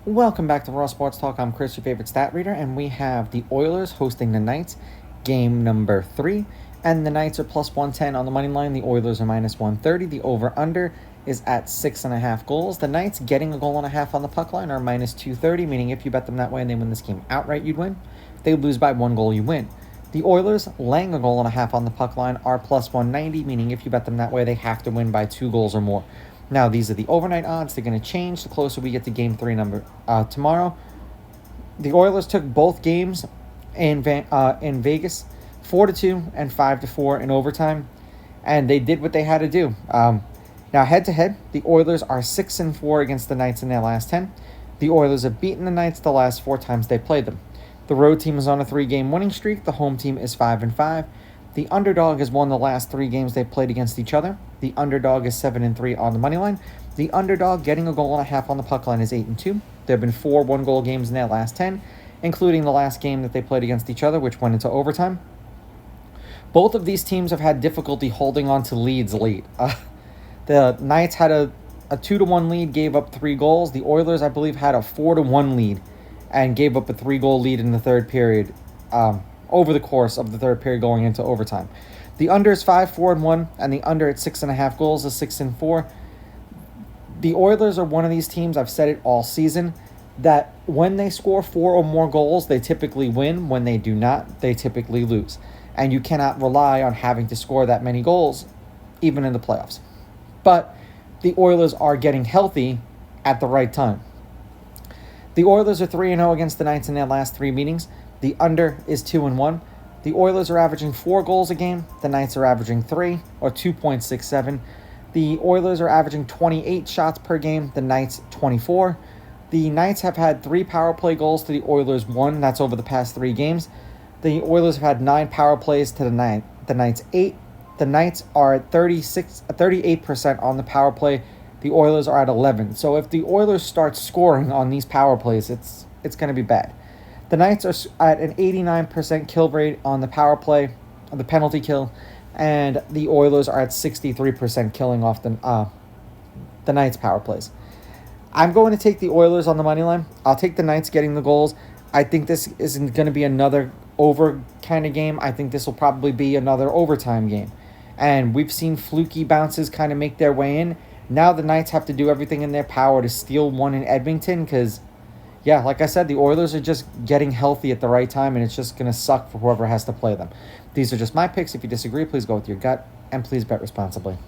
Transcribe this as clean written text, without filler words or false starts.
Welcome back to Raw Sports Talk. I'm Chris, your favorite stat reader, and we have the Oilers hosting the Knights, game number 3. And the Knights are plus 110 on the money line. The Oilers are minus 130. The over-under is at 6.5 goals. The Knights getting a goal and a half on the puck line are minus 230, meaning if you bet them that way and they win this game outright, you'd win. If they lose by 1 goal, you win. The Oilers laying a goal and a half on the puck line are plus 190, meaning if you bet them that way, they have to win by 2 goals or more. Now, these are the overnight odds. They're going to change the closer we get to Game 3 tomorrow. The Oilers took both games in Vegas, 4-2 and 5-4 in overtime, and they did what they had to do. Now, head-to-head, the Oilers are 6-4 against the Knights in their last 10. The Oilers have beaten the Knights the last 4 times they played them. The road team is on a 3-game winning streak. The home team is 5-5. The underdog has won the last 3 games they played against each other. The underdog is 7-3 on the money line. The underdog getting a goal and a half on the puck line is 8-2. There have been 4 one-goal games in their last 10, including the last game that they played against each other, which went into overtime. Both of these teams have had difficulty holding on to leads late. The Knights had a 2-1 lead, gave up 3 goals. The Oilers, I believe, had a 4-1 lead and gave up a 3-goal lead in the third period. Over the course of the third period going into overtime. The under is 5-4-1, and the under at 6.5 goals is 6-4. The Oilers are one of these teams, I've said it all season, that when they score 4 or more goals, they typically win. When they do not, they typically lose. And you cannot rely on having to score that many goals, even in the playoffs. But the Oilers are getting healthy at the right time. The Oilers are 3-0 against the Knights in their last 3 meetings. The under is 2-1. The Oilers are averaging 4 goals a game. The Knights are averaging 3, or 2.67. The Oilers are averaging 28 shots per game. The Knights, 24. The Knights have had 3 power play goals to the Oilers 1. That's over the past 3 games. The Oilers have had 9 power plays to the Knights 8. The Knights are at 38% on the power play. The Oilers are at 11. So if the Oilers start scoring on these power plays, it's going to be bad. The Knights are at an 89% kill rate on the power play, the penalty kill, and the Oilers are at 63% killing off the Knights power plays. I'm going to take the Oilers on the money line. I'll take the Knights getting the goals. I think this isn't going to be another over kind of game. I think this will probably be another overtime game. And we've seen fluky bounces kind of make their way in. Now the Knights have to do everything in their power to steal one in Edmonton because, yeah, like I said, the Oilers are just getting healthy at the right time, and it's just going to suck for whoever has to play them. These are just my picks. If you disagree, please go with your gut, and please bet responsibly.